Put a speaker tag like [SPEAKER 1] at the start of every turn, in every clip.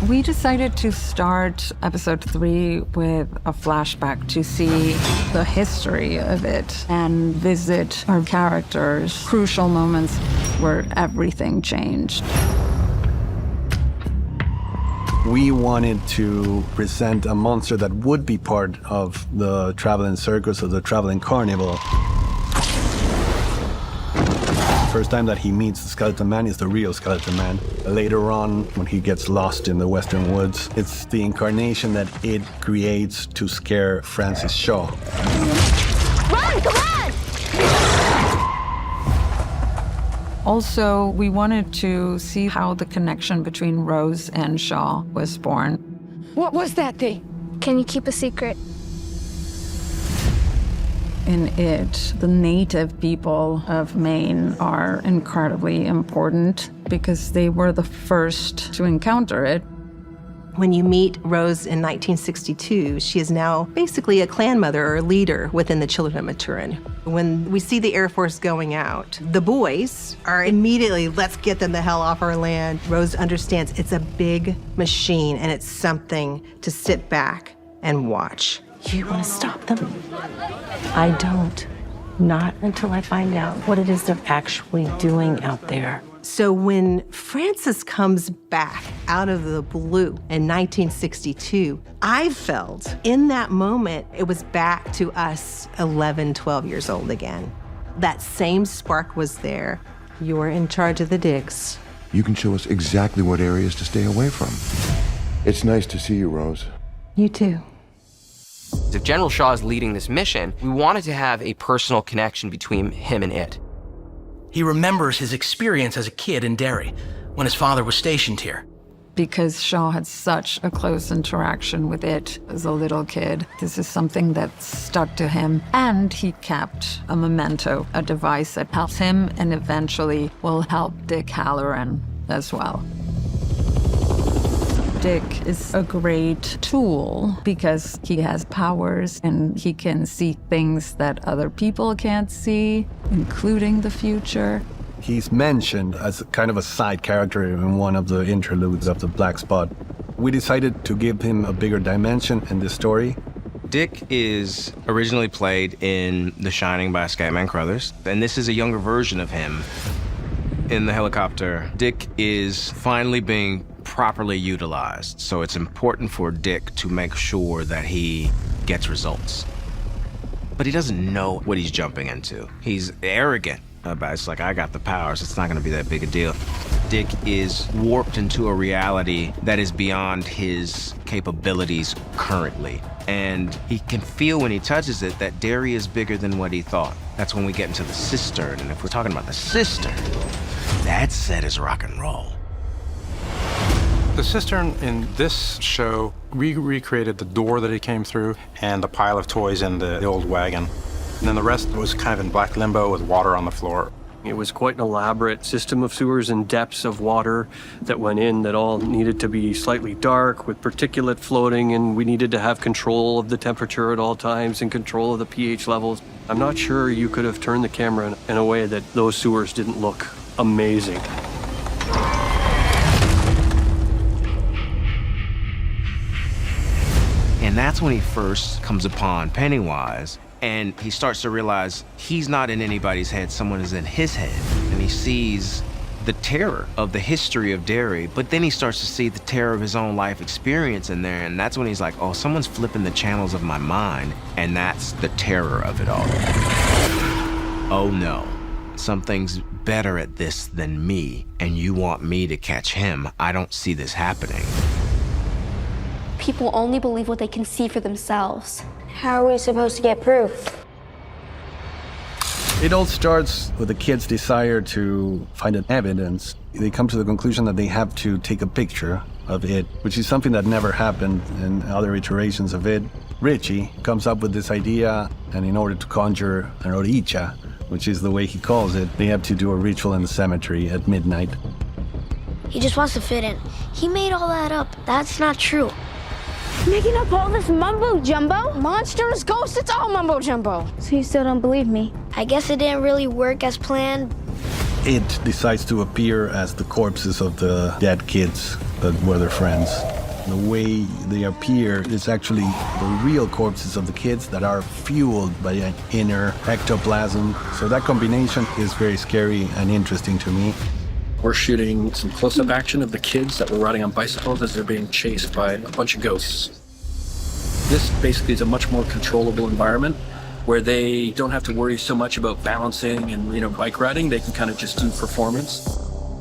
[SPEAKER 1] We decided to start episode 3 with a flashback to see the history of it and visit our characters' crucial moments where everything changed.
[SPEAKER 2] We wanted to present a monster that would be part of the traveling circus or the traveling carnival. First time that he meets the Skeleton Man is the real Skeleton Man. Later on, when he gets lost in the Western woods, it's the incarnation that it creates to scare Francis Shaw.
[SPEAKER 3] Run, come on!
[SPEAKER 1] Also, we wanted to see how the connection between Rose and Shaw was born.
[SPEAKER 4] What was that thing?
[SPEAKER 3] Can you keep a secret?
[SPEAKER 1] In it, the native people of Maine are incredibly important because they were the first to encounter it.
[SPEAKER 5] When you meet Rose in 1962, she is now basically a clan mother or a leader within the Children of Maturin. When we see the Air Force going out, the boys are immediately, let's get them the hell off our land. Rose understands it's a big machine and it's something to sit back and watch.
[SPEAKER 6] You want to stop them? I don't. Not until I find out what it is they're actually doing out there.
[SPEAKER 5] So when Francis comes back out of the blue in 1962, I felt in that moment it was back to us 11, 12 years old again. That same spark was there.
[SPEAKER 6] You're in charge of the digs.
[SPEAKER 7] You can show us exactly what areas to stay away from. It's nice to see you, Rose.
[SPEAKER 6] You too.
[SPEAKER 8] If General Shaw is leading this mission, we wanted to have a personal connection between him and it.
[SPEAKER 9] He remembers his experience as a kid in Derry, when his father was stationed here.
[SPEAKER 1] Because Shaw had such a close interaction with it as a little kid, this is something that stuck to him. And he kept a memento, a device that helps him and eventually will help Dick Halloran as well. Dick is a great tool because he has powers and he can see things that other people can't see, including the future.
[SPEAKER 2] He's mentioned as kind of a side character in one of the interludes of the Black Spot. We decided to give him a bigger dimension in this story.
[SPEAKER 8] Dick is originally played in The Shining by Scatman Crothers, and this is a younger version of him. In the helicopter, Dick is finally being properly utilized, so it's important for Dick to make sure that he gets results. But he doesn't know what he's jumping into. He's arrogant about it. It's like, I got the powers, it's not gonna be that big a deal. Dick is warped into a reality that is beyond his capabilities currently. And he can feel when he touches it that Derry is bigger than what he thought. That's when we get into the cistern, and if we're talking about the cistern, that set is rock and roll.
[SPEAKER 10] The cistern in this show, we recreated the door that it came through and the pile of toys in the old wagon. And then the rest was kind of in black limbo with water on the floor.
[SPEAKER 11] It was quite an elaborate system of sewers and depths of water that went in that all needed to be slightly dark with particulate floating, and we needed to have control of the temperature at all times and control of the pH levels. I'm not sure you could have turned the camera in a way that those sewers didn't look amazing.
[SPEAKER 8] And that's when he first comes upon Pennywise, and he starts to realize he's not in anybody's head, someone is in his head. And he sees the terror of the history of Derry, but then he starts to see the terror of his own life experience in there, and that's when he's like, oh, someone's flipping the channels of my mind, and that's the terror of it all. Oh no, something's better at this than me, and you want me to catch him. I don't see this happening.
[SPEAKER 3] People only believe what they can see for themselves.
[SPEAKER 12] How are we supposed to get proof?
[SPEAKER 2] It all starts with the kids' desire to find an evidence. They come to the conclusion that they have to take a picture of it, which is something that never happened in other iterations of it. Richie comes up with this idea, and in order to conjure an oricha, which is the way he calls it, they have to do a ritual in the cemetery at midnight.
[SPEAKER 12] He just wants to fit in. He made all that up. That's not true.
[SPEAKER 4] Making up all this mumbo-jumbo? Monsters, ghosts, it's all mumbo-jumbo.
[SPEAKER 12] So you still don't believe me? I guess it didn't really work as planned.
[SPEAKER 2] it decides to appear as the corpses of the dead kids that were their friends. The way they appear is actually the real corpses of the kids that are fueled by an inner ectoplasm. So that combination is very scary and interesting to me.
[SPEAKER 13] We're shooting some close-up action of the kids that were riding on bicycles as they're being chased by a bunch of ghosts. This basically is a much more controllable environment where they don't have to worry so much about balancing and, bike riding. They can kind of just do performance.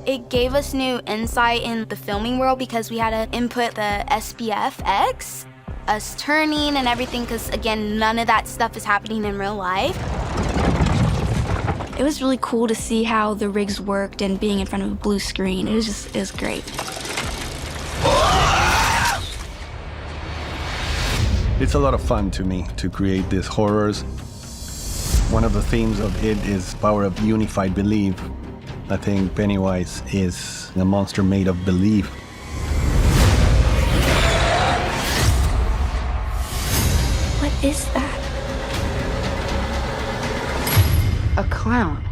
[SPEAKER 4] It gave us new insight in the filming world because we had to input the SPFX, us turning and everything, because again, none of that stuff is happening in real life.
[SPEAKER 3] It was really cool to see how the rigs worked and being in front of a blue screen. It was great.
[SPEAKER 2] It's a lot of fun to me to create these horrors. One of the themes of it is power of unified belief. I think Pennywise is a monster made of belief.
[SPEAKER 3] What is that?
[SPEAKER 6] A clown.